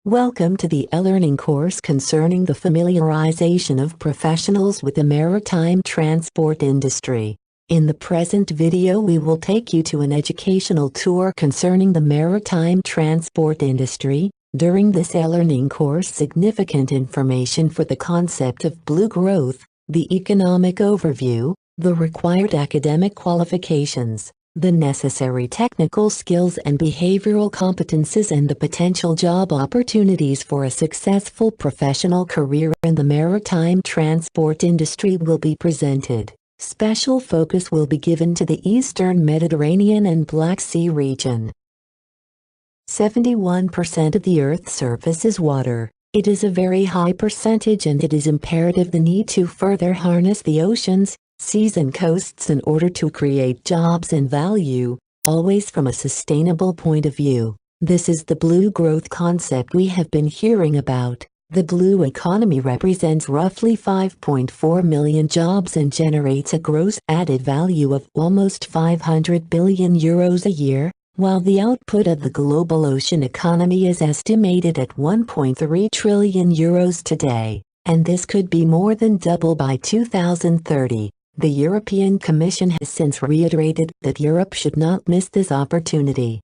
Welcome to the e-learning course concerning the familiarization of professionals with the maritime transport industry. In the present video we will take you to an educational tour concerning the maritime transport industry. During this e-learning course, significant information for the concept of blue growth, the economic overview, the required academic qualifications, the necessary technical skills and behavioral competences, and the potential job opportunities for a successful professional career in the maritime transport industry will be presented. Special focus will be given to the Eastern Mediterranean and Black Sea region. 71% of the Earth's surface is water. It is a very high percentage, and it is imperative the need to further harness the oceans, seas and coasts in order to create jobs and value, always from a sustainable point of view. This is the blue growth concept we have been hearing about. The blue economy represents roughly 5.4 million jobs and generates a gross added value of almost 500 billion euros a year, while the output of the global ocean economy is estimated at 1.3 trillion euros today, and this could be more than double by 2030. The European Commission has since reiterated that Europe should not miss this opportunity.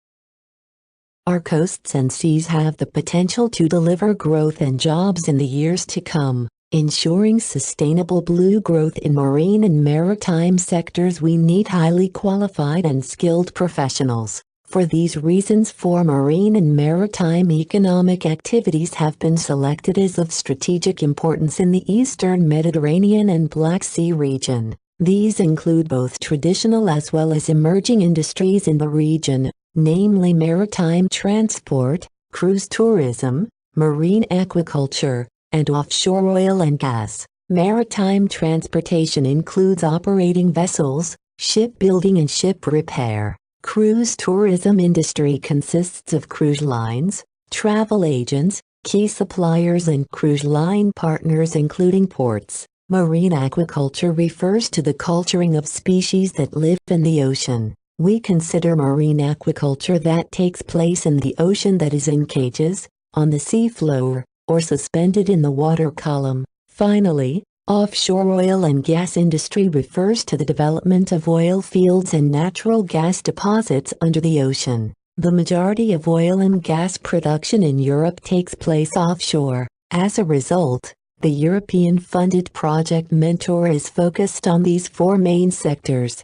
Our coasts and seas have the potential to deliver growth and jobs in the years to come. Ensuring sustainable blue growth in marine and maritime sectors, we need highly qualified and skilled professionals. For these reasons, 4 marine and maritime economic activities have been selected as of strategic importance in the Eastern Mediterranean and Black Sea region. These include both traditional as well as emerging industries in the region, namely maritime transport, cruise tourism, marine aquaculture, and offshore oil and gas. Maritime transportation includes operating vessels, shipbuilding and ship repair. Cruise tourism industry consists of cruise lines, travel agents, key suppliers and cruise line partners including ports. Marine aquaculture refers to the culturing of species that live in the ocean. We consider marine aquaculture that takes place in the ocean, that is in cages, on the seafloor, or suspended in the water column. Finally, offshore oil and gas industry refers to the development of oil fields and natural gas deposits under the ocean. The majority of oil and gas production in Europe takes place offshore. As a result, the European-funded Project Mentor is focused on these 4 main sectors.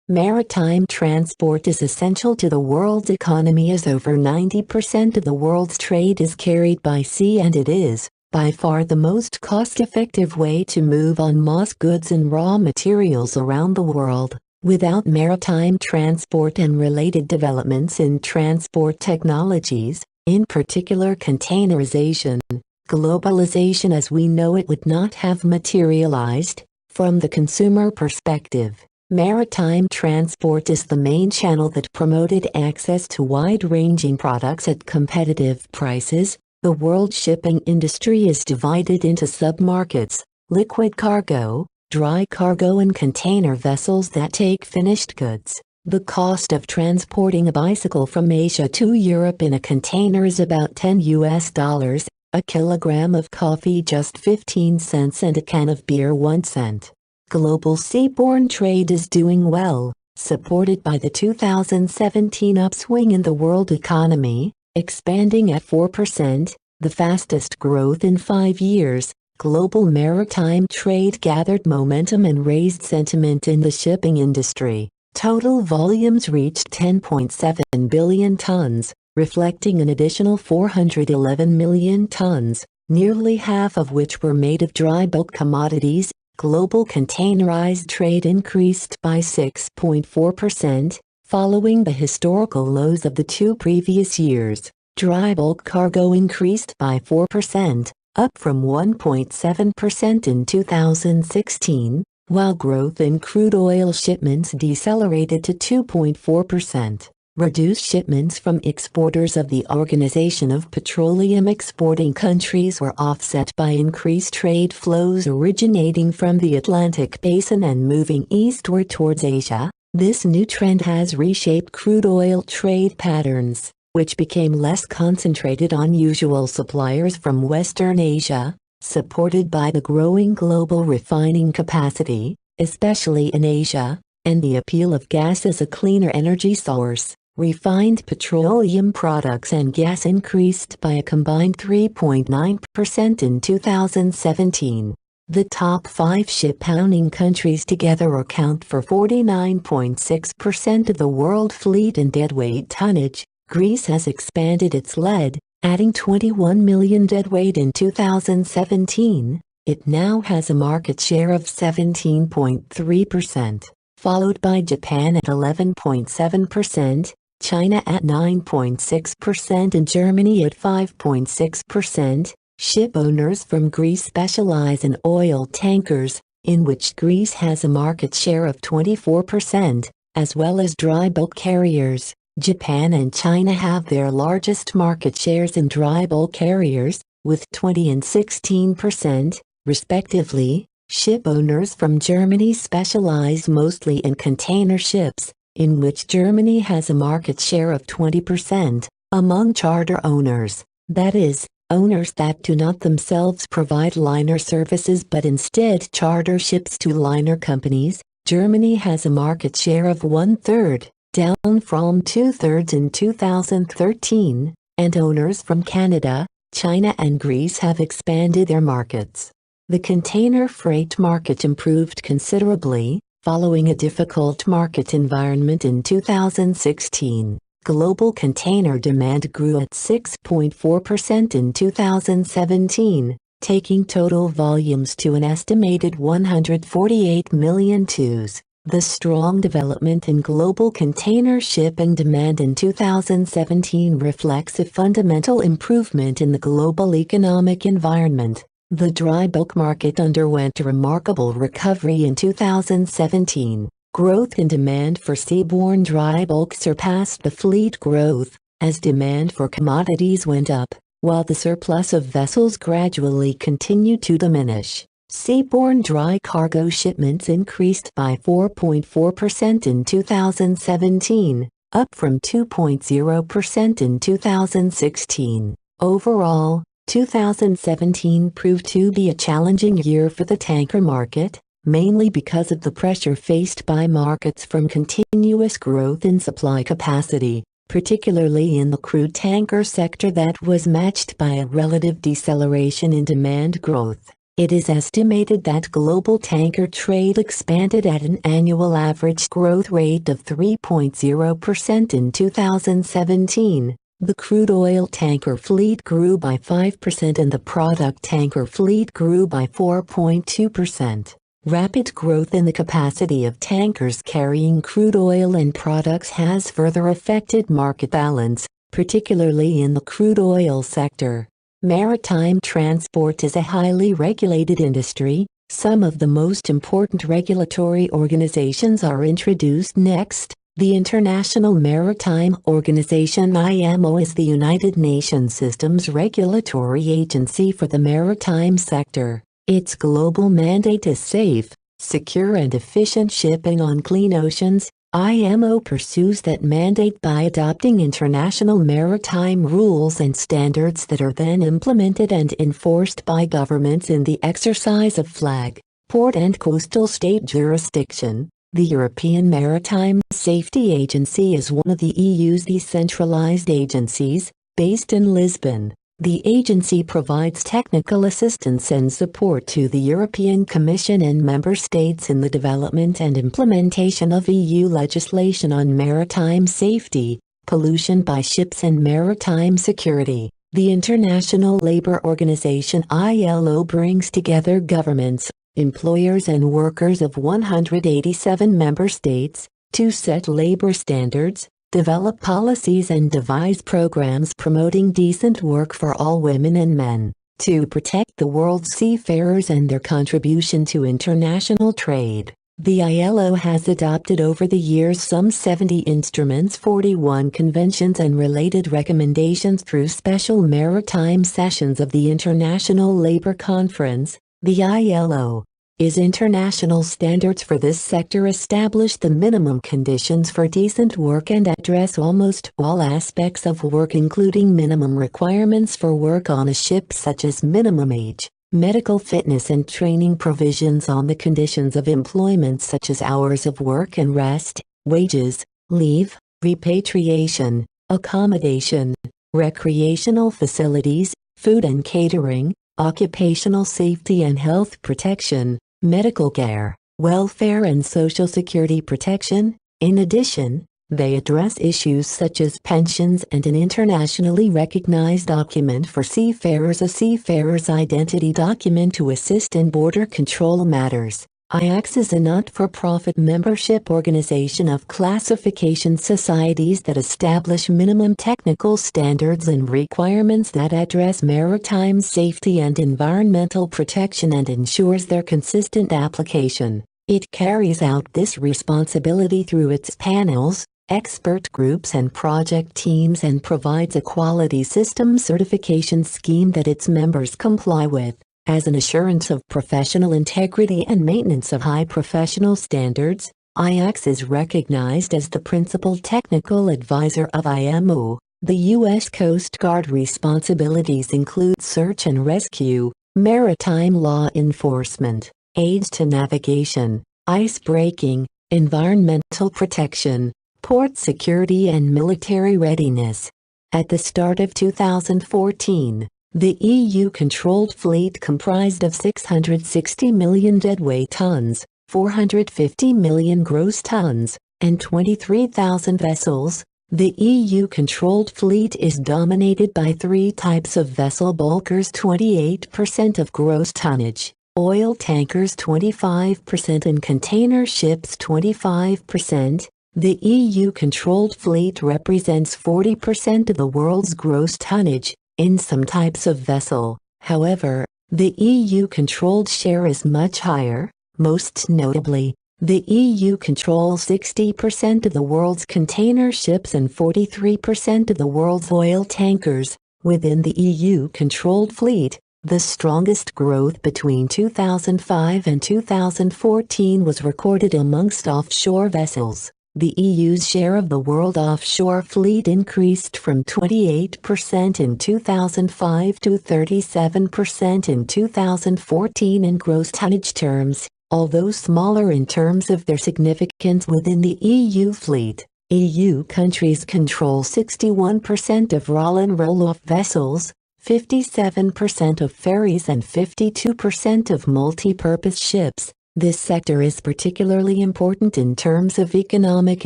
Maritime transport is essential to the world's economy, as over 90% of the world's trade is carried by sea, and it is, by far, the most cost-effective way to move on mass goods and raw materials around the world. Without maritime transport and related developments in transport technologies, in particular containerization, globalization as we know it would not have materialized. From the consumer perspective, maritime transport is the main channel that promoted access to wide-ranging products at competitive prices. The world shipping industry is divided into sub-markets: liquid cargo, dry cargo, and container vessels that take finished goods. The cost of transporting a bicycle from Asia to Europe in a container is about $10, a kilogram of coffee just 15 cents, and a can of beer 1 cent. Global seaborne trade is doing well, supported by the 2017 upswing in the world economy, expanding at 4%, the fastest growth in 5 years. Global maritime trade gathered momentum and raised sentiment in the shipping industry. Total volumes reached 10.7 billion tons, reflecting an additional 411 million tons, nearly half of which were made of dry bulk commodities. Global containerized trade increased by 6.4%, following the historical lows of the 2 previous years. Dry bulk cargo increased by 4%, up from 1.7% in 2016, while growth in crude oil shipments decelerated to 2.4%. Reduced shipments from exporters of the Organization of Petroleum Exporting Countries were offset by increased trade flows originating from the Atlantic Basin and moving eastward towards Asia. This new trend has reshaped crude oil trade patterns, which became less concentrated on usual suppliers from Western Asia, supported by the growing global refining capacity, especially in Asia, and the appeal of gas as a cleaner energy source. Refined petroleum products and gas increased by a combined 3.9% in 2017. The top 5 ship-owning countries together account for 49.6% of the world fleet in deadweight tonnage. Greece has expanded its lead, adding 21 million deadweight in 2017. It now has a market share of 17.3%, followed by Japan at 11.7%. China at 9.6% and Germany at 5.6%. Ship owners from Greece specialize in oil tankers, in which Greece has a market share of 24%, as well as dry bulk carriers. Japan and China have their largest market shares in dry bulk carriers, with 20 and 16%, respectively. Ship owners from Germany specialize mostly in container ships, in which Germany has a market share of 20%. Among charter owners, that is, owners that do not themselves provide liner services but instead charter ships to liner companies, Germany has a market share of 1/3, down from 2/3 in 2013, and owners from Canada, China and Greece have expanded their markets. The container freight market improved considerably, following a difficult market environment in 2016. Global container demand grew at 6.4% in 2017, taking total volumes to an estimated 148 million TEUs. The strong development in global container shipping demand in 2017 reflects a fundamental improvement in the global economic environment. The dry bulk market underwent a remarkable recovery in 2017. Growth in demand for seaborne dry bulk surpassed the fleet growth, as demand for commodities went up, while the surplus of vessels gradually continued to diminish. Seaborne dry cargo shipments increased by 4.4% in 2017, up from 2.0% in 2016. Overall, 2017 proved to be a challenging year for the tanker market, mainly because of the pressure faced by markets from continuous growth in supply capacity, particularly in the crude tanker sector that was matched by a relative deceleration in demand growth. It is estimated that global tanker trade expanded at an annual average growth rate of 3.0% in 2017. The crude oil tanker fleet grew by 5% and the product tanker fleet grew by 4.2%. Rapid growth in the capacity of tankers carrying crude oil and products has further affected market balance, particularly in the crude oil sector. Maritime transport is a highly regulated industry. Some of the most important regulatory organizations are introduced next. The International Maritime Organization (IMO) is the United Nations Systems Regulatory Agency for the maritime sector. Its global mandate is safe, secure and efficient shipping on clean oceans. IMO pursues that mandate by adopting international maritime rules and standards that are then implemented and enforced by governments in the exercise of flag, port and coastal state jurisdiction. The European Maritime Safety Agency is one of the EU's decentralized agencies, based in Lisbon. The agency provides technical assistance and support to the European Commission and member states in the development and implementation of EU legislation on maritime safety, pollution by ships and maritime security. The International Labour Organization (ILO) brings together governments, employers and workers of 187 member states, to set labor standards, develop policies and devise programs promoting decent work for all women and men, to protect the world's seafarers and their contribution to international trade. The ILO has adopted over the years some 70 instruments, 41 conventions and related recommendations through special maritime sessions of the International Labour Conference. The ILO is international standards for this sector, establish the minimum conditions for decent work and address almost all aspects of work, including minimum requirements for work on a ship such as minimum age, medical fitness and training, provisions on the conditions of employment such as hours of work and rest, wages, leave, repatriation, accommodation, recreational facilities, food and catering, occupational safety and health protection, medical care, welfare and social security protection. In addition, they address issues such as pensions and an internationally recognized document for seafarers, a seafarer's identity document to assist in border control matters. IACS is a not-for-profit membership organization of classification societies that establish minimum technical standards and requirements that address maritime safety and environmental protection and ensures their consistent application. It carries out this responsibility through its panels, expert groups and project teams, and provides a quality system certification scheme that its members comply with. As an assurance of professional integrity and maintenance of high professional standards, IACS is recognized as the principal technical advisor of IMO. The U.S. Coast Guard responsibilities include search and rescue, maritime law enforcement, aids to navigation, ice breaking, environmental protection, port security and military readiness. At the start of 2014, the EU-controlled fleet comprised of 660 million deadweight tons, 450 million gross tons, and 23,000 vessels. The EU-controlled fleet is dominated by three types of vessel: bulkers 28% of gross tonnage, oil tankers 25% and container ships 25%. The EU-controlled fleet represents 40% of the world's gross tonnage. In some types of vessel, however, the EU-controlled share is much higher. Most notably, the EU controls 60% of the world's container ships and 43% of the world's oil tankers. Within the EU-controlled fleet, the strongest growth between 2005 and 2014 was recorded amongst offshore vessels. The EU's share of the world offshore fleet increased from 28% in 2005 to 37% in 2014 in gross tonnage terms, although smaller in terms of their significance within the EU fleet. EU countries control 61% of roll and roll-off vessels, 57% of ferries and 52% of multi-purpose ships. This sector is particularly important in terms of economic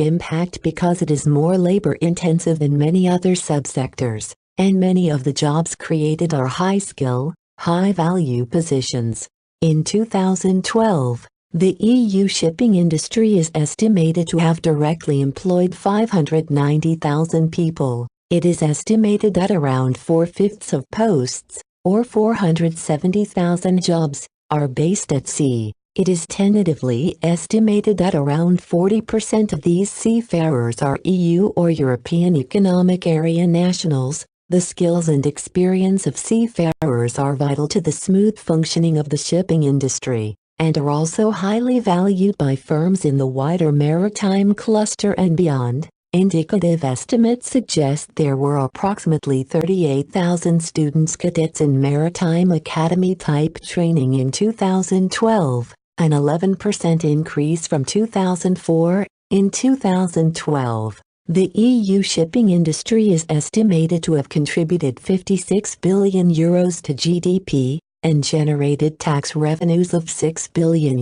impact because it is more labor-intensive than many other subsectors, and many of the jobs created are high-skill, high-value positions. In 2012, the EU shipping industry is estimated to have directly employed 590,000 people. It is estimated that around 4/5 of posts, or 470,000 jobs, are based at sea. It is tentatively estimated that around 40% of these seafarers are EU or European Economic Area nationals. The skills and experience of seafarers are vital to the smooth functioning of the shipping industry, and are also highly valued by firms in the wider maritime cluster and beyond. Indicative estimates suggest there were approximately 38,000 students cadets in maritime academy-type training in 2012. An 11% increase from 2004. In 2012, the EU shipping industry is estimated to have contributed €56 billion to GDP, and generated tax revenues of €6 billion.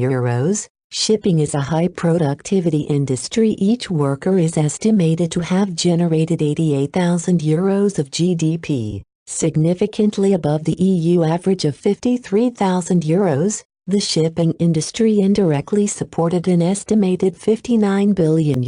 Shipping is a high-productivity industry. Each worker is estimated to have generated €88,000 of GDP, significantly above the EU average of €53,000. The shipping industry indirectly supported an estimated €59 billion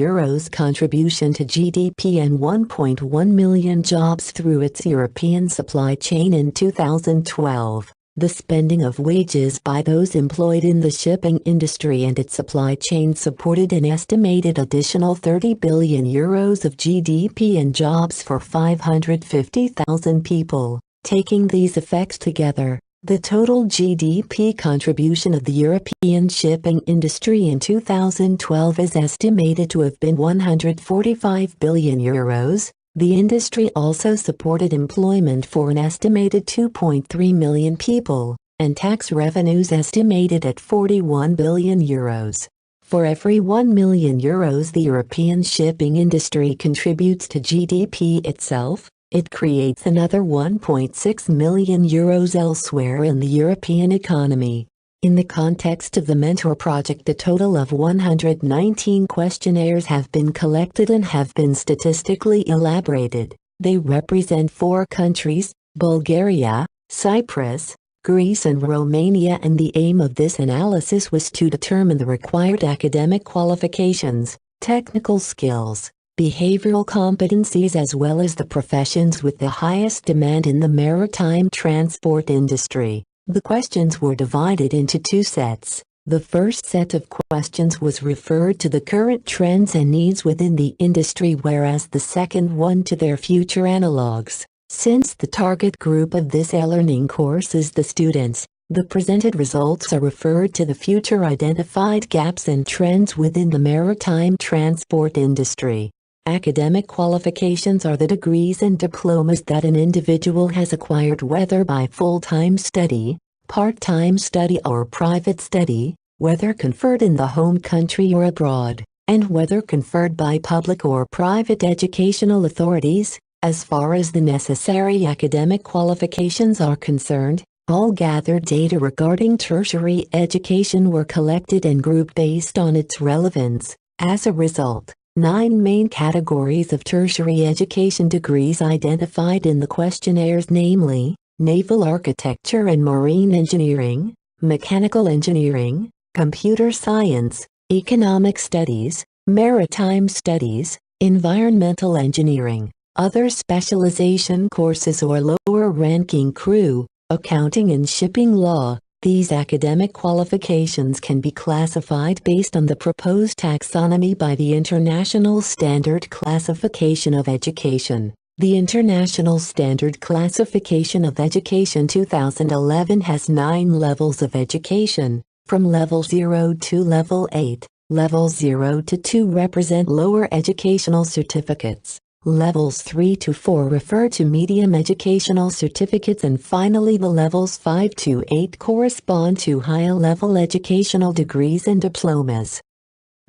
contribution to GDP and 1.1 million jobs through its European supply chain in 2012. The spending of wages by those employed in the shipping industry and its supply chain supported an estimated additional 30 billion euros of GDP and jobs for 550,000 people. Taking these effects together, the total GDP contribution of the European shipping industry in 2012 is estimated to have been 145 billion euros. The industry also supported employment for an estimated 2.3 million people, and tax revenues estimated at 41 billion euros. For every 1 million euros the European shipping industry contributes to GDP itself, it creates another 1.6 million euros elsewhere in the European economy. In the context of the Mentor project, a total of 119 questionnaires have been collected and have been statistically elaborated. They represent 4 countries: Bulgaria, Cyprus, Greece and Romania, and the aim of this analysis was to determine the required academic qualifications, technical skills, behavioral competencies as well as the professions with the highest demand in the maritime transport industry. The questions were divided into 2 sets. The first set of questions was referred to the current trends and needs within the industry, whereas the second one to their future analogs. Since the target group of this e-learning course is the students, the presented results are referred to the future identified gaps and trends within the maritime transport industry. Academic qualifications are the degrees and diplomas that an individual has acquired, whether by full-time study, part-time study or private study, whether conferred in the home country or abroad, and whether conferred by public or private educational authorities. As far as the necessary academic qualifications are concerned, all gathered data regarding tertiary education were collected and grouped based on its relevance. As a result, 9 main categories of tertiary education degrees identified in the questionnaires, namely, naval architecture and marine engineering, mechanical engineering, computer science, economic studies, maritime studies, environmental engineering, other specialization courses or lower-ranking crew, accounting and shipping law. These academic qualifications can be classified based on the proposed taxonomy by the International Standard Classification of Education. The International Standard Classification of Education 2011 has 9 levels of education, from level 0 to level 8. Levels 0 to 2 represent lower educational certificates. Levels 3 to 4 refer to medium educational certificates, and finally the levels 5 to 8 correspond to higher-level educational degrees and diplomas.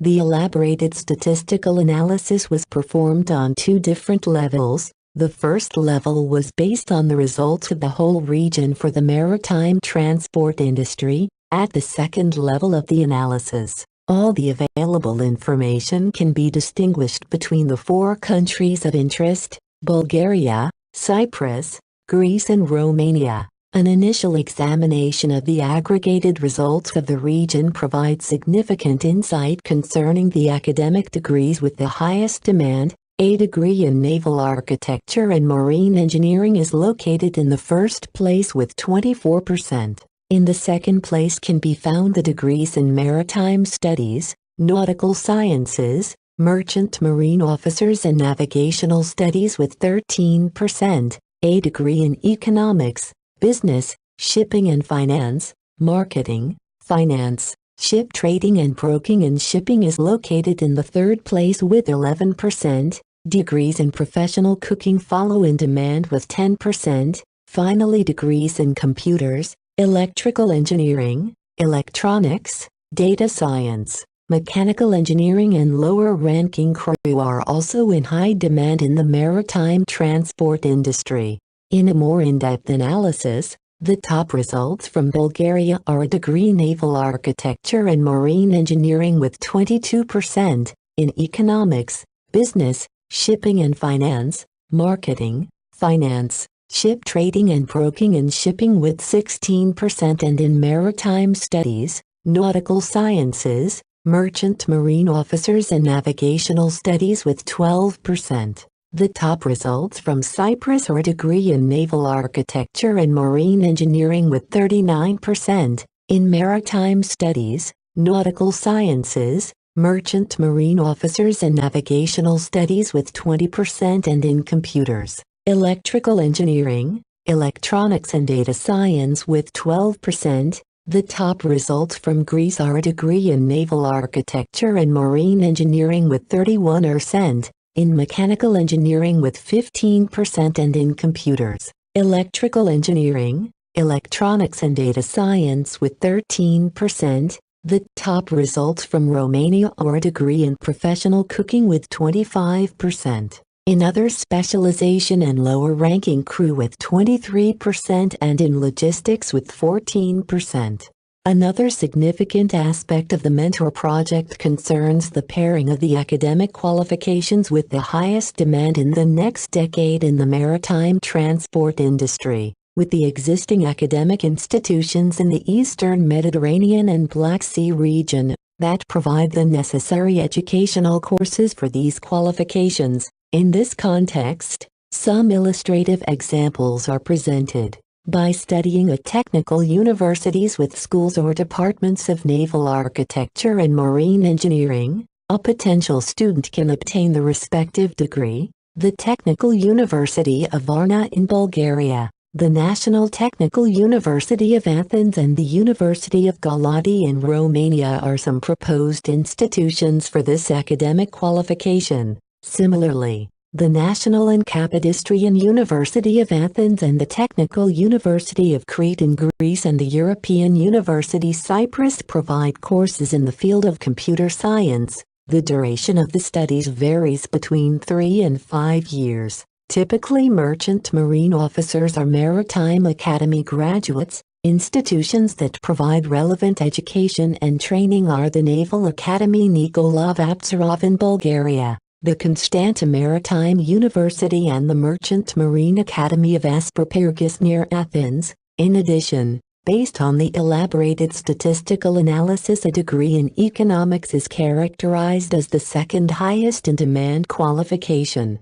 The elaborated statistical analysis was performed on 2 different levels. The first level was based on the results of the whole region for the maritime transport industry. At the second level of the analysis, all the available information can be distinguished between the 4 countries of interest: Bulgaria, Cyprus, Greece and Romania. An initial examination of the aggregated results of the region provides significant insight concerning the academic degrees with the highest demand. A degree in naval architecture and marine engineering is located in the first place with 24%. In the second place can be found the degrees in maritime studies, nautical sciences, merchant marine officers and navigational studies with 13%, a degree in economics, business, shipping and finance, marketing, finance, ship trading and broking and shipping is located in the third place with 11%, degrees in professional cooking follow in demand with 10%, finally degrees in computers, electrical engineering, electronics, data science, mechanical engineering and lower-ranking crew are also in high demand in the maritime transport industry. In a more in-depth analysis, the top results from Bulgaria are a degree in naval architecture and marine engineering with 22%, in economics, business, shipping and finance, marketing, finance, ship trading and broking and shipping with 16%, and in maritime studies, nautical sciences, merchant marine officers and navigational studies with 12%. The top results from Cyprus are a degree in naval architecture and marine engineering with 39%, in maritime studies, nautical sciences, merchant marine officers and navigational studies with 20%, and in computers, electrical engineering, electronics and data science with 12%. The top results from Greece are a degree in naval architecture and marine engineering with 31%, in mechanical engineering with 15%, and in computers, electrical engineering, electronics and data science with 13%. The top results from Romania are a degree in professional cooking with 25%, in other specialization and lower ranking crew with 23%, and in logistics with 14%. Another significant aspect of the Mentor project concerns the pairing of the academic qualifications with the highest demand in the next decade in the maritime transport industry, with the existing academic institutions in the Eastern Mediterranean and Black Sea region that provide the necessary educational courses for these qualifications. In this context, some illustrative examples are presented. By studying at technical universities with schools or departments of naval architecture and marine engineering, a potential student can obtain the respective degree: the Technical University of Varna in Bulgaria, the National Technical University of Athens, and the University of Galati in Romania are some proposed institutions for this academic qualification. Similarly, the National and Kapodistrian University of Athens and the Technical University of Crete in Greece and the European University Cyprus provide courses in the field of computer science. The duration of the studies varies between 3 and 5 years. Typically, merchant marine officers are Maritime Academy graduates. Institutions that provide relevant education and training are the Naval Academy Nikolov Apsarov in Bulgaria, the Constanta Maritime University, and the Merchant Marine Academy of Asperpyrgos near Athens. In addition, based on the elaborated statistical analysis, a degree in economics is characterized as the second highest in demand qualification.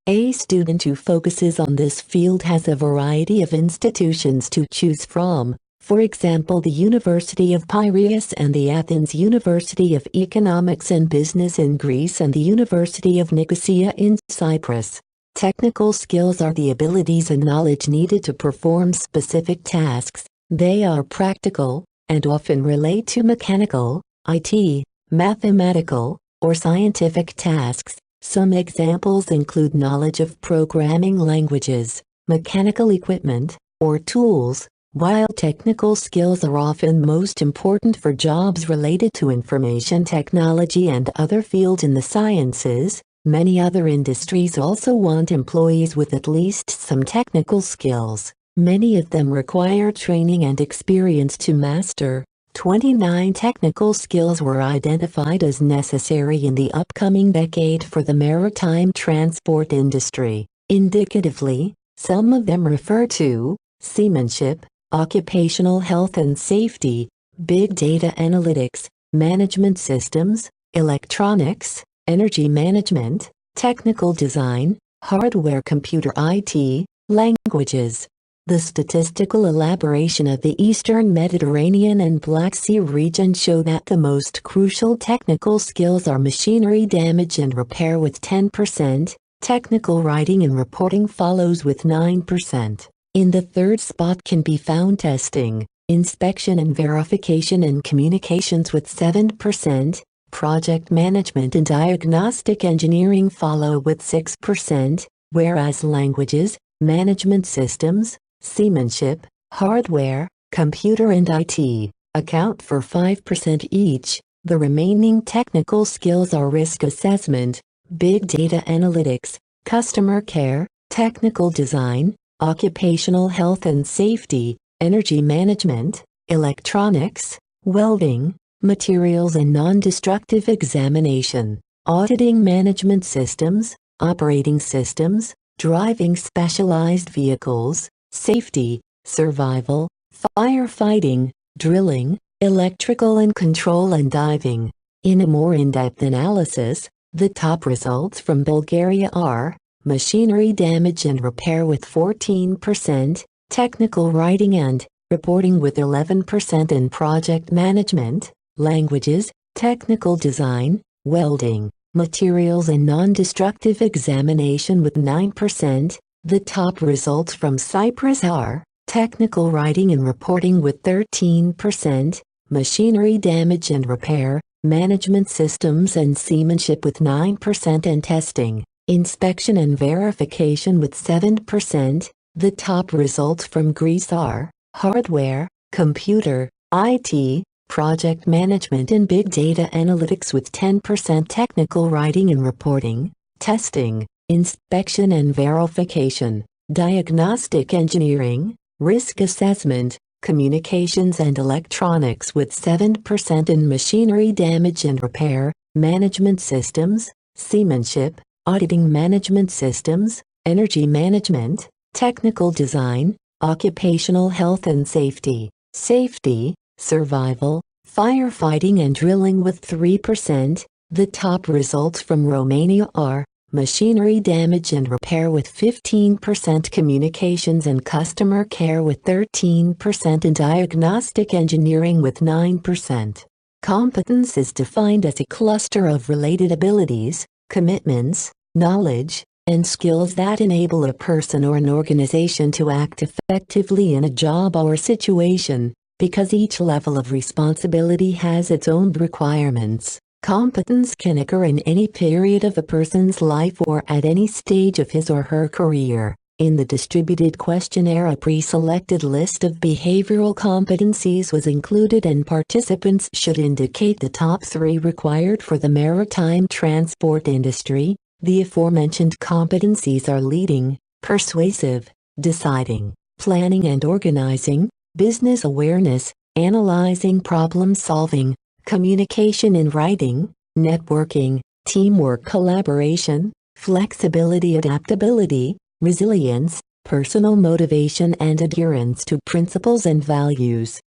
A student who focuses on this field has a variety of institutions to choose from. For example, the University of Piraeus and the Athens University of Economics and Business in Greece and the University of Nicosia in Cyprus. Technical skills are the abilities and knowledge needed to perform specific tasks. They are practical, and often relate to mechanical, IT, mathematical, or scientific tasks. Some examples include knowledge of programming languages, mechanical equipment, or tools. While technical skills are often most important for jobs related to information technology and other fields in the sciences, many other industries also want employees with at least some technical skills. Many of them require training and experience to master. 29 technical skills were identified as necessary in the upcoming decade for the maritime transport industry. Indicatively, some of them refer to seamanship, occupational health and safety, big data analytics, management systems, electronics, energy management, technical design, hardware, computer IT, languages. The statistical elaboration of the Eastern Mediterranean and Black Sea region show that the most crucial technical skills are machinery damage and repair with 10%, technical writing and reporting follows with 9%. In the third spot can be found testing, inspection and verification and communications with 7%, project management and diagnostic engineering follow with 6%, whereas languages, management systems, seamanship, hardware, computer and IT account for 5% each. The remaining technical skills are risk assessment, big data analytics, customer care, technical design, occupational health and safety, energy management, electronics, welding, materials and non-destructive examination, auditing management systems, operating systems, driving specialized vehicles, safety, survival, firefighting, drilling, electrical and control and diving. In a more in-depth analysis, The top results from Bulgaria are machinery damage and repair with 14%, technical writing and reporting with 11%, and project management, languages, technical design, welding, materials and non-destructive examination with 9%. The top results from Cyprus are technical writing and reporting with 13%, machinery damage and repair, management systems and seamanship with 9%, and testing, inspection and verification with 7%. The top results from Greece are hardware, computer, IT, project management and big data analytics with 10%, technical writing and reporting, testing, inspection and verification, diagnostic engineering, risk assessment, communications and electronics with 7%, and machinery damage and repair, management systems, seamanship, auditing management systems, energy management, technical design, occupational health and safety, survival, firefighting and drilling with 3%. The top results from Romania are machinery damage and repair with 15%, communications and customer care with 13%, and diagnostic engineering with 9%. Competence is defined as a cluster of related abilities, commitments, knowledge, and skills that enable a person or an organization to act effectively in a job or situation. Because each level of responsibility has its own requirements, competence can occur in any period of a person's life or at any stage of his or her career. In the distributed questionnaire, a pre-selected list of behavioral competencies was included, and participants should indicate the top 3 required for the maritime transport industry. The aforementioned competencies are leading, persuasive, deciding, planning and organizing, business awareness, analyzing problem solving, communication in writing, networking, teamwork collaboration, flexibility adaptability, resilience, personal motivation and adherence to principles and values.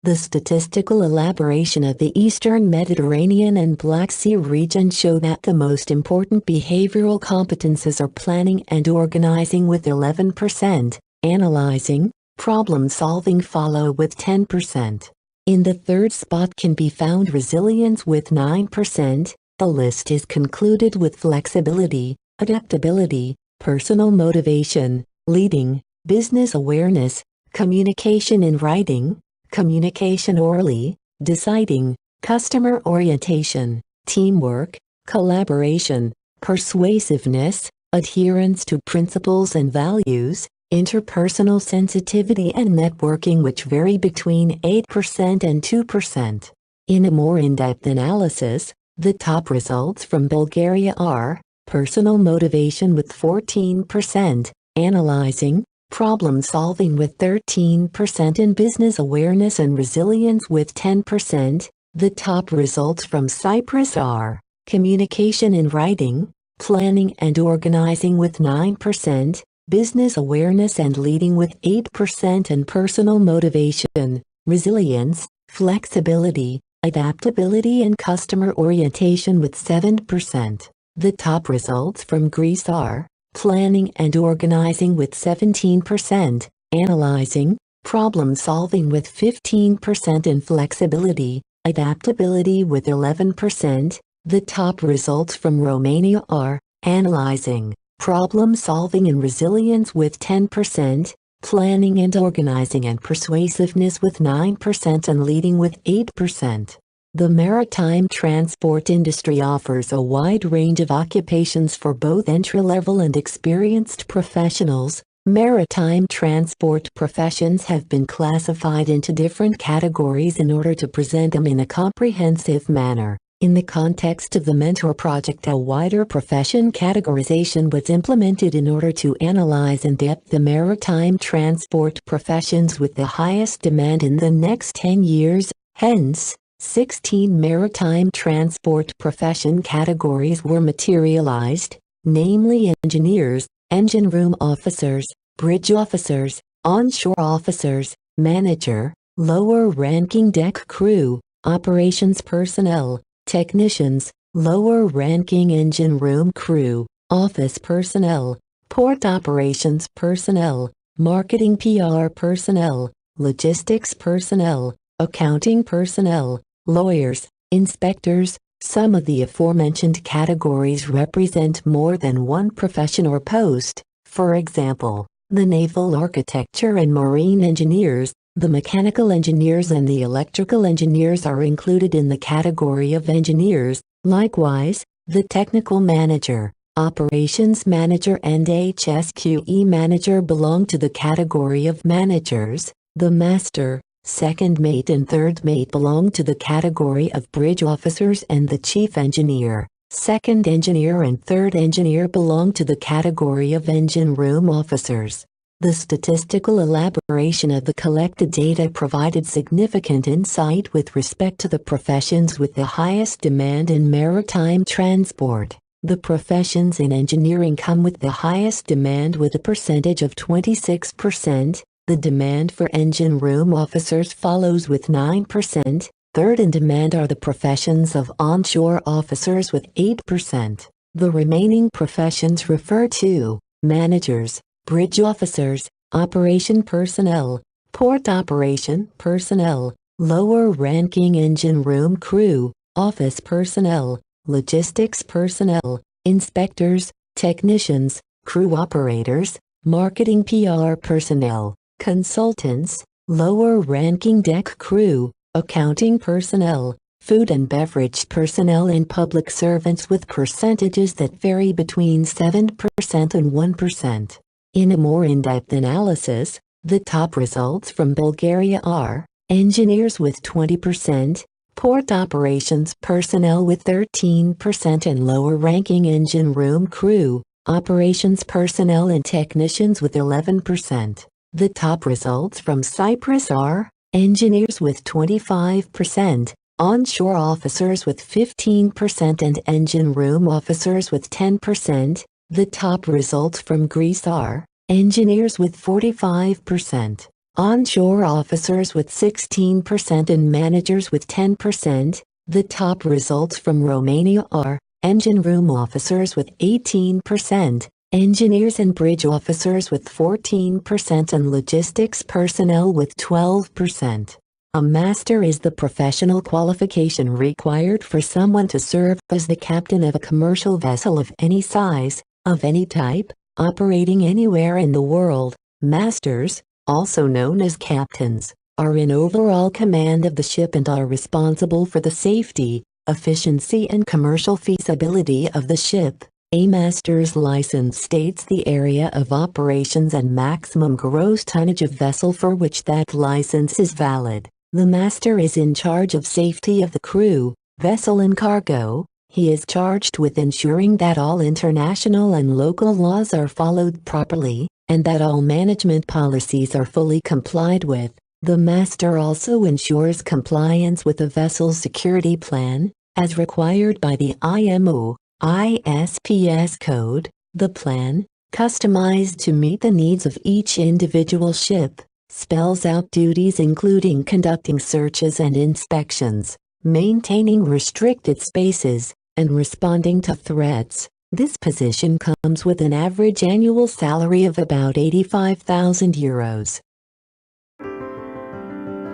The statistical elaboration of the Eastern Mediterranean and Black Sea region show that the most important behavioral competences are planning and organizing with 11%, analyzing, problem solving follow with 10%. In the third spot can be found resilience with 9%. The list is concluded with flexibility, adaptability, personal motivation, leading, business awareness, communication in writing, communication orally, deciding, customer orientation, teamwork, collaboration, persuasiveness, adherence to principles and values, interpersonal sensitivity and networking, which vary between 8% and 2%. In a more in-depth analysis, the top results from Bulgaria are personal motivation with 14%, analyzing, problem solving with 13%, and business awareness and resilience with 10%. The top results from Cyprus are communication in writing, planning and organizing with 9%, business awareness and leading with 8%, and personal motivation, resilience, flexibility, adaptability and customer orientation with 7%. The top results from Greece are planning and organizing with 17%, analyzing, problem solving with 15%, and flexibility, adaptability with 11%. The top results from Romania are analyzing, problem solving and resilience with 10%, planning and organizing and persuasiveness with 9%, and leading with 8%. The maritime transport industry offers a wide range of occupations for both entry-level and experienced professionals. Maritime transport professions have been classified into different categories in order to present them in a comprehensive manner. In the context of the Mentor project, a wider profession categorization was implemented in order to analyze in depth the maritime transport professions with the highest demand in the next 10 years. Hence, 16 maritime transport profession categories were materialized, namely engineers, engine room officers, bridge officers, onshore officers, manager, lower-ranking deck crew, operations personnel, technicians, lower-ranking engine room crew, office personnel, port operations personnel, marketing PR personnel, logistics personnel, accounting personnel, lawyers, inspectors. Some of the aforementioned categories represent more than one profession or post. For example, the naval architecture and marine engineers, the mechanical engineers and the electrical engineers are included in the category of engineers. Likewise, the technical manager, operations manager and HSQE manager belong to the category of managers. The master, second mate and third mate belong to the category of bridge officers, and the chief engineer, second engineer and third engineer belong to the category of engine room officers. The statistical elaboration of the collected data provided significant insight with respect to the professions with the highest demand in maritime transport. The professions in engineering come with the highest demand with a percentage of 26%. The demand for engine room officers follows with 9%. Third in demand are the professions of onshore officers with 8%. The remaining professions refer to managers, bridge officers, operation personnel, port operation personnel, lower-ranking engine room crew, office personnel, logistics personnel, inspectors, technicians, crew operators, marketing PR personnel, consultants, lower-ranking deck crew, accounting personnel, food and beverage personnel, and public servants, with percentages that vary between 7% and 1%. In a more in-depth analysis, the top results from Bulgaria are engineers with 20%, port operations personnel with 13%, and lower-ranking engine room crew, operations personnel and technicians with 11%. The top results from Cyprus are engineers with 25%, onshore officers with 15%, and engine room officers with 10%. The top results from Greece are engineers with 45%, onshore officers with 16%, and managers with 10%. The top results from Romania are engine room officers with 18%, engineers and bridge officers with 14%, and logistics personnel with 12%. A master is the professional qualification required for someone to serve as the captain of a commercial vessel of any size, of any type, operating anywhere in the world. Masters, also known as captains, are in overall command of the ship and are responsible for the safety, efficiency, and commercial feasibility of the ship. A master's license states the area of operations and maximum gross tonnage of vessel for which that license is valid. The master is in charge of safety of the crew, vessel, and cargo. He is charged with ensuring that all international and local laws are followed properly, and that all management policies are fully complied with. The master also ensures compliance with the vessel's security plan, as required by the IMO ISPS code. The plan, customized to meet the needs of each individual ship, spells out duties including conducting searches and inspections, maintaining restricted spaces, and responding to threats. This position comes with an average annual salary of about €85,000.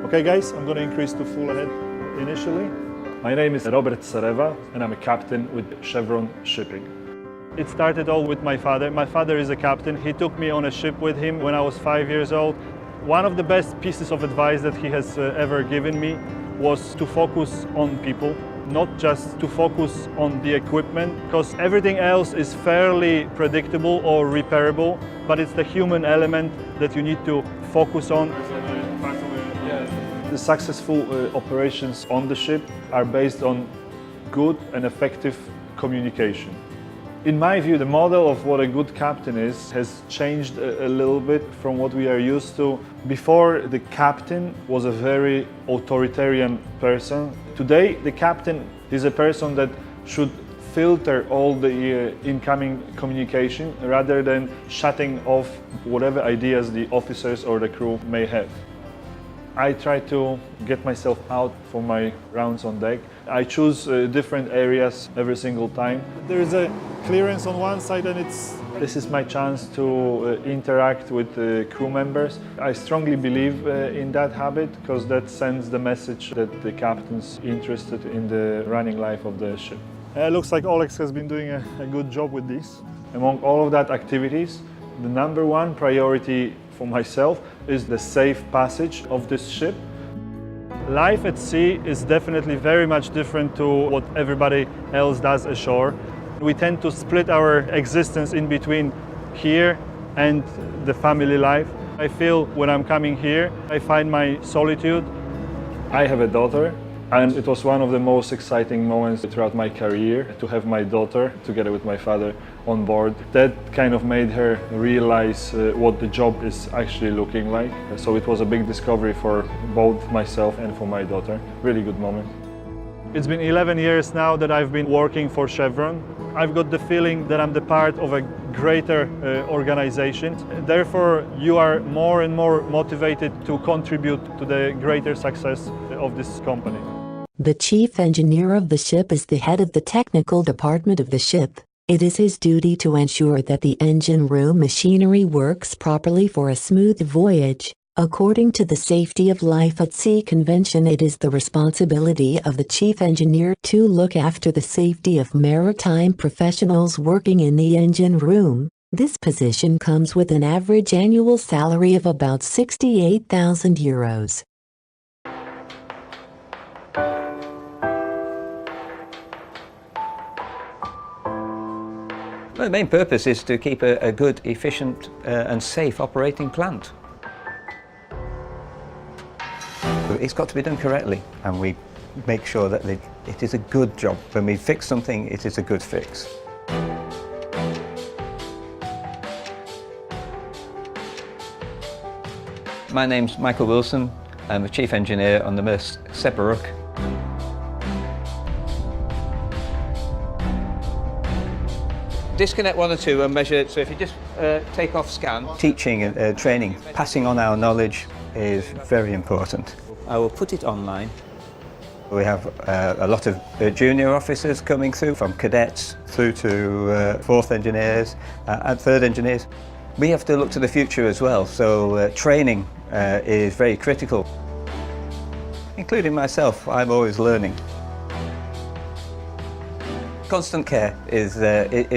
Okay guys, I'm going to increase to full ahead initially. My name is Robert Sareva and I'm a captain with Chevron Shipping. It started all with my father. My father is a captain. He took me on a ship with him when I was 5 years old. One of the best pieces of advice that he has ever given me was to focus on people, not just to focus on the equipment, because everything else is fairly predictable or repairable, but it's the human element that you need to focus on. The successful operations on the ship are based on good and effective communication. In my view, the model of what a good captain is has changed a little bit from what we are used to. Before, the captain was a very authoritarian person. Today, the captain is a person that should filter all the incoming communication rather than shutting off whatever ideas the officers or the crew may have. I try to get myself out for my rounds on deck. I choose different areas every single time. There is a clearance on one side and this is my chance to interact with the crew members. I strongly believe in that habit because that sends the message that the captain's interested in the running life of the ship. It looks like Olex has been doing a good job with this. Among all of that activities, the number one priority for myself is the safe passage of this ship. Life at sea is definitely very much different to what everybody else does ashore. We tend to split our existence in between here and the family life. I feel when I'm coming here, I find my solitude. I have a daughter, and it was one of the most exciting moments throughout my career to have my daughter together with my father on board. That kind of made her realize what the job is actually looking like. So it was a big discovery for both myself and for my daughter. Really good moment. It's been 11 years now that I've been working for Chevron. I've got the feeling that I'm the part of a greater organization. Therefore, you are more and more motivated to contribute to the greater success of this company. The chief engineer of the ship is the head of the technical department of the ship. It is his duty to ensure that the engine room machinery works properly for a smooth voyage. According to the Safety of Life at Sea Convention, it is the responsibility of the chief engineer to look after the safety of maritime professionals working in the engine room. This position comes with an average annual salary of about €68,000. The main purpose is to keep a good, efficient and safe operating plant. It's got to be done correctly, and we make sure that it is a good job. When we fix something, it is a good fix. My name's Michael Wilson. I'm the chief engineer on the Maersk Seberuk. Disconnect 1 or 2 and measure it. So if you just take off scan. Teaching and training, passing on our knowledge is very important. I will put it online. We have a lot of junior officers coming through, from cadets through to fourth engineers and third engineers. We have to look to the future as well, so training is very critical. Including myself, I'm always learning. Constant care is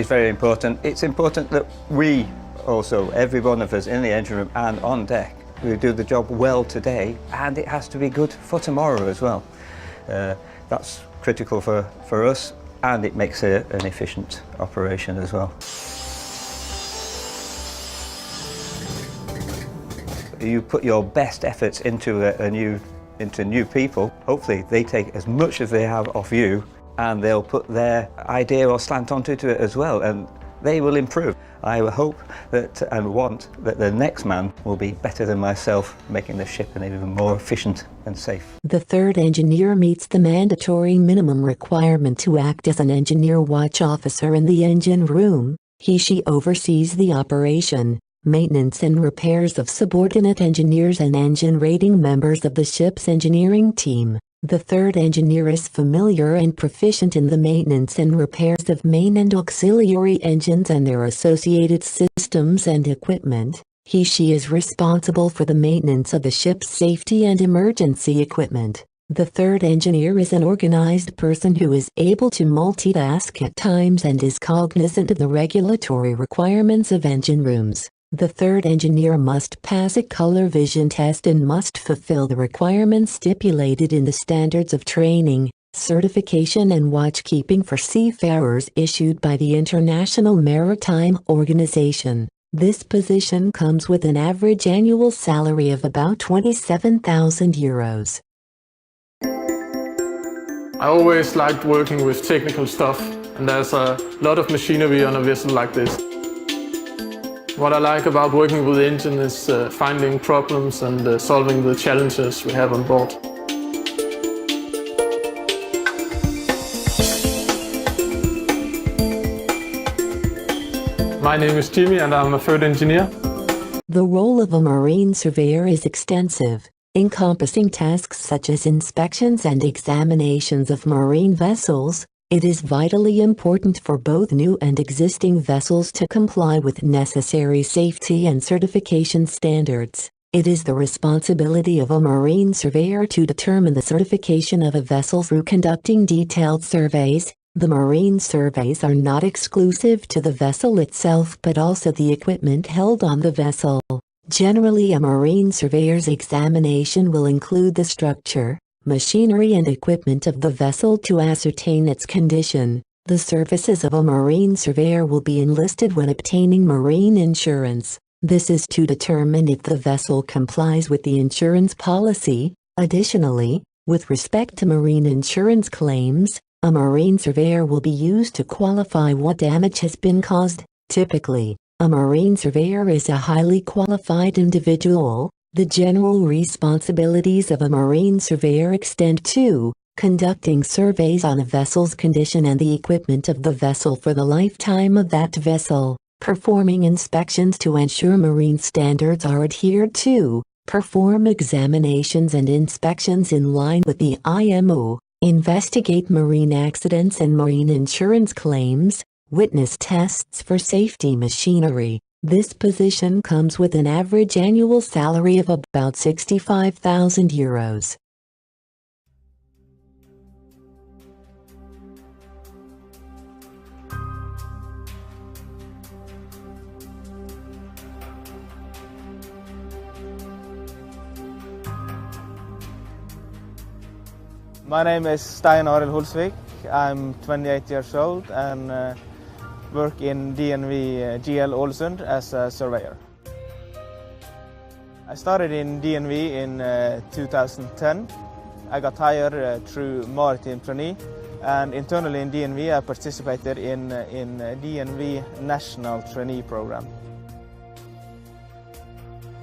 very important. It's important that we also, every one of us in the engine room and on deck, we do the job well today, and it has to be good for tomorrow as well. That's critical for us, and it makes an efficient operation as well. You put your best efforts into new people. Hopefully they take as much as they have off you, and they'll put their idea or slant onto it as well, and they will improve. I hope that and want that the next man will be better than myself, making the ship an even more efficient and safe. The third engineer meets the mandatory minimum requirement to act as an engineer watch officer in the engine room. He/she oversees the operation, maintenance and repairs of subordinate engineers and engine rating members of the ship's engineering team. The third engineer is familiar and proficient in the maintenance and repairs of main and auxiliary engines and their associated systems and equipment. He/she is responsible for the maintenance of the ship's safety and emergency equipment. The third engineer is an organized person who is able to multitask at times and is cognizant of the regulatory requirements of engine rooms. The third engineer must pass a color vision test and must fulfill the requirements stipulated in the standards of training, certification and watchkeeping for seafarers issued by the International Maritime Organization. This position comes with an average annual salary of about €27,000. I always liked working with technical stuff, and there's a lot of machinery on a vessel like this. What I like about working with the engine is finding problems and solving the challenges we have on board. My name is Jimmy and I'm a third engineer. The role of a marine surveyor is extensive, encompassing tasks such as inspections and examinations of marine vessels. It is vitally important for both new and existing vessels to comply with necessary safety and certification standards. It is the responsibility of a marine surveyor to determine the certification of a vessel through conducting detailed surveys. The marine surveys are not exclusive to the vessel itself but also the equipment held on the vessel. Generally, a marine surveyor's examination will include the structure, machinery and equipment of the vessel to ascertain its condition. The services of a marine surveyor will be enlisted when obtaining marine insurance. This is to determine if the vessel complies with the insurance policy. Additionally, with respect to marine insurance claims, a marine surveyor will be used to qualify what damage has been caused. Typically, a marine surveyor is a highly qualified individual. The general responsibilities of a marine surveyor extend to conducting surveys on a vessel's condition and the equipment of the vessel for the lifetime of that vessel, performing inspections to ensure marine standards are adhered to, perform examinations and inspections in line with the IMO, investigate marine accidents and marine insurance claims, witness tests for safety machinery. This position comes with an average annual salary of about €65,000. My name is Stein Arild Holsvik. I'm 28 years old and work in DNV GL Ålesund as a surveyor. I started in DNV in 2010. I got hired through Maritime Trainee, and internally in DNV I participated in DNV National Trainee Program.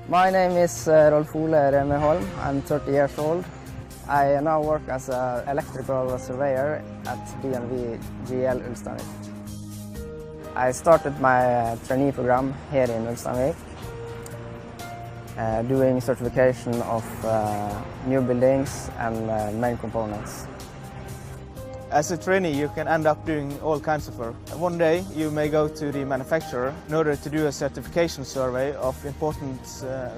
My name is Rolf Ole Remeholm. I'm 30 years old. I now work as an electrical surveyor at DNV GL Ulsteinvik. I started my trainee program here in Ulsteinvik, doing certification of new buildings and main components. As a trainee, you can end up doing all kinds of work. One day, you may go to the manufacturer in order to do a certification survey of important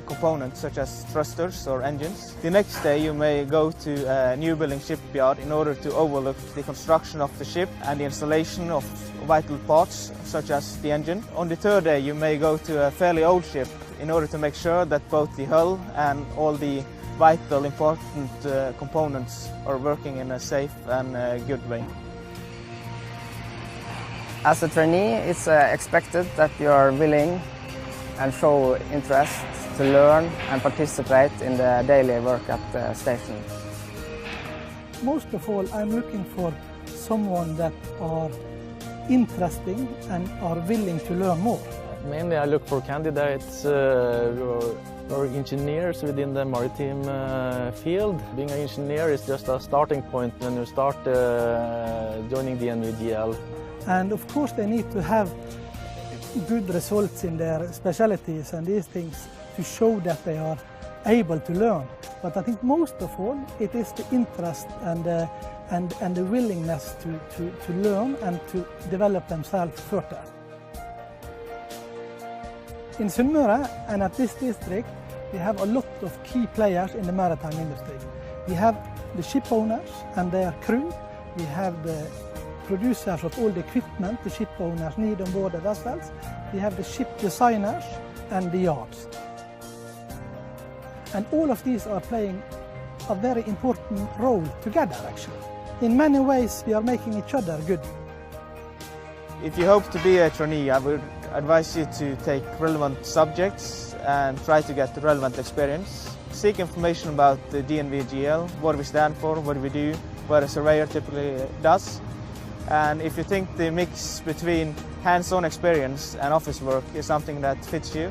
components such as thrusters or engines. The next day, you may go to a new building shipyard in order to overlook the construction of the ship and the installation of vital parts such as the engine. On the third day, you may go to a fairly old ship in order to make sure that both the hull and all the vital important components are working in a safe and good way. As a trainee, it's expected that you are willing and show interest to learn and participate in the daily work at the station. Most of all, I'm looking for someone that are interesting and are willing to learn more. Mainly I look for candidates or engineers within the maritime field. Being an engineer is just a starting point when you start joining the DNV. And of course they need to have good results in their specialties and these things to show that they are able to learn. But I think most of all it is the interest and the willingness to learn and to develop themselves further. In Sunnmøre and at this district, we have a lot of key players in the maritime industry. We have the ship owners and their crew. We have the producers of all the equipment the ship owners need on board the vessels. We have the ship designers and the yards. And all of these are playing a very important role together, actually. In many ways, we are making each other good. If you hope to be a trainee, I would advise you to take relevant subjects and try to get relevant experience. Seek information about the DNV GL, what we stand for, what we do, what a surveyor typically does. And if you think the mix between hands-on experience and office work is something that fits you,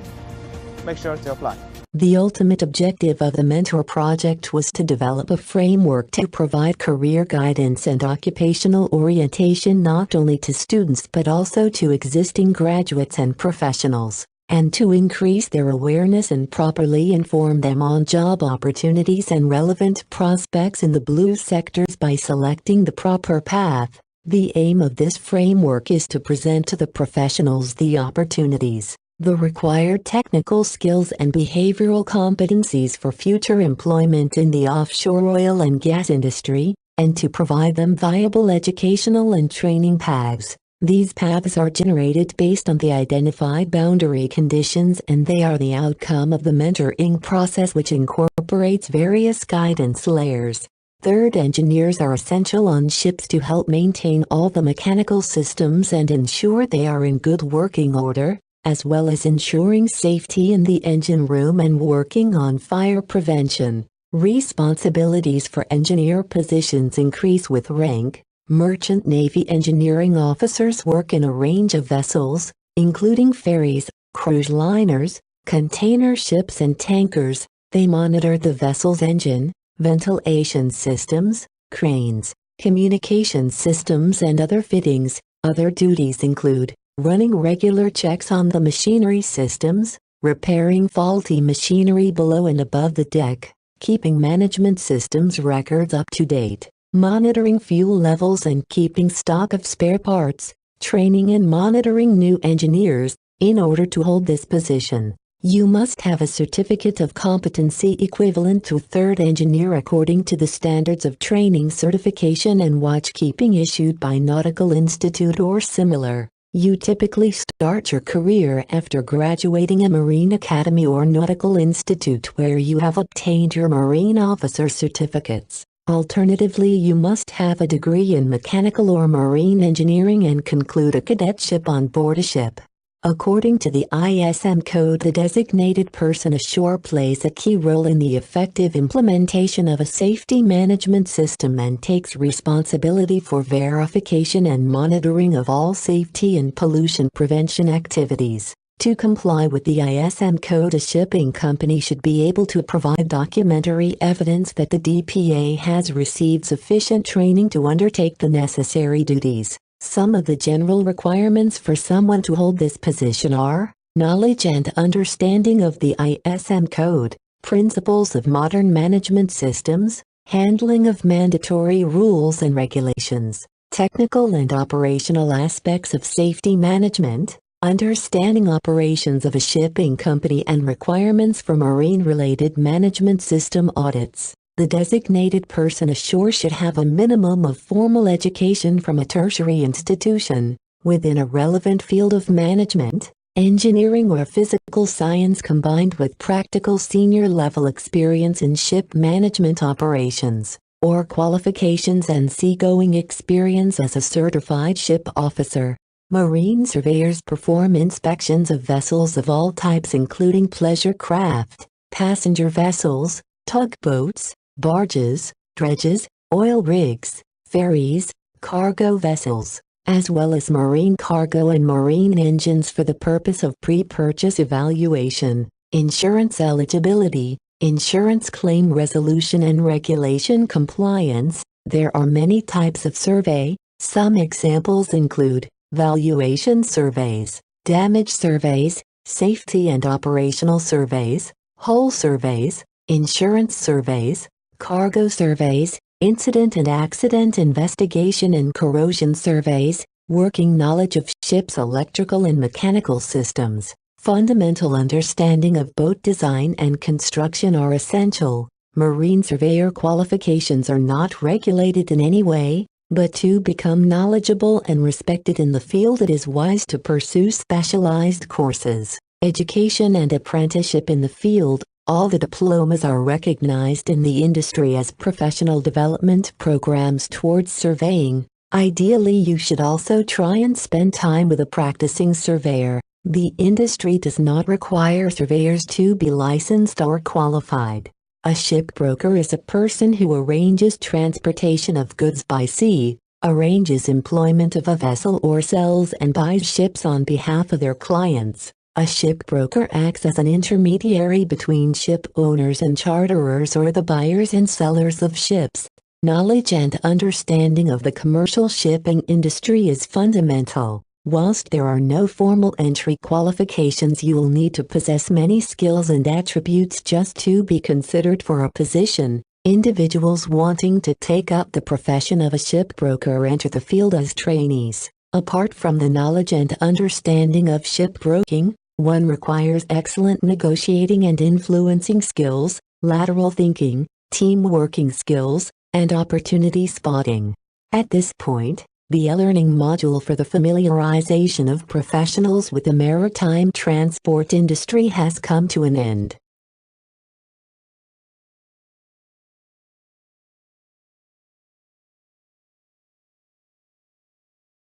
make sure to apply. The ultimate objective of the Mentor project was to develop a framework to provide career guidance and occupational orientation not only to students but also to existing graduates and professionals, and to increase their awareness and properly inform them on job opportunities and relevant prospects in the blue sectors by selecting the proper path. The aim of this framework is to present to the professionals the opportunities, the required technical skills and behavioral competencies for future employment in the offshore oil and gas industry, and to provide them viable educational and training paths. These paths are generated based on the identified boundary conditions, and they are the outcome of the mentoring process, which incorporates various guidance layers. Third, engineers are essential on ships to help maintain all the mechanical systems and ensure they are in good working order, as well as ensuring safety in the engine room and working on fire prevention. Responsibilities for engineer positions increase with rank. Merchant Navy engineering officers work in a range of vessels, including ferries, cruise liners, container ships and tankers. They monitor the vessel's engine, ventilation systems, cranes, communication systems and other fittings. Other duties include running regular checks on the machinery systems, repairing faulty machinery below and above the deck, keeping management systems records up to date, monitoring fuel levels and keeping stock of spare parts, training and monitoring new engineers. In order to hold this position, you must have a certificate of competency equivalent to third engineer according to the standards of training certification and watchkeeping issued by Nautical Institute or similar. You typically start your career after graduating a Marine Academy or Nautical Institute where you have obtained your Marine Officer certificates. Alternatively, you must have a degree in mechanical or marine engineering and conclude a cadetship on board a ship. According to the ISM code, the designated person ashore plays a key role in the effective implementation of a safety management system and takes responsibility for verification and monitoring of all safety and pollution prevention activities. To comply with the ISM code, a shipping company should be able to provide documentary evidence that the DPA has received sufficient training to undertake the necessary duties. Some of the general requirements for someone to hold this position are knowledge and understanding of the ISM code, principles of modern management systems, handling of mandatory rules and regulations, technical and operational aspects of safety management, understanding operations of a shipping company and requirements for marine-related management system audits. The designated person ashore should have a minimum of formal education from a tertiary institution within a relevant field of management, engineering or physical science combined with practical senior-level experience in ship management operations, or qualifications and seagoing experience as a certified ship officer. Marine surveyors perform inspections of vessels of all types including pleasure craft, passenger vessels, tugboats, barges, dredges, oil rigs, ferries, cargo vessels, as well as marine cargo and marine engines for the purpose of pre-purchase evaluation, insurance eligibility, insurance claim resolution and regulation compliance. There are many types of survey. Some examples include valuation surveys, damage surveys, safety and operational surveys, hull surveys, insurance surveys, cargo surveys, incident and accident investigation and corrosion surveys, working knowledge of ships' electrical and mechanical systems. Fundamental understanding of boat design and construction are essential. Marine surveyor qualifications are not regulated in any way, but to become knowledgeable and respected in the field it is wise to pursue specialized courses, education and apprenticeship in the field. All the diplomas are recognized in the industry as professional development programs towards surveying. Ideally, you should also try and spend time with a practicing surveyor. The industry does not require surveyors to be licensed or qualified. A shipbroker is a person who arranges transportation of goods by sea, arranges employment of a vessel or sells and buys ships on behalf of their clients. A shipbroker acts as an intermediary between ship owners and charterers or the buyers and sellers of ships. Knowledge and understanding of the commercial shipping industry is fundamental. Whilst there are no formal entry qualifications, you will need to possess many skills and attributes just to be considered for a position. Individuals wanting to take up the profession of a shipbroker enter the field as trainees. Apart from the knowledge and understanding of shipbroking, one requires excellent negotiating and influencing skills, lateral thinking, team working skills, and opportunity spotting. At this point, the e-learning module for the familiarization of professionals with the maritime transport industry has come to an end.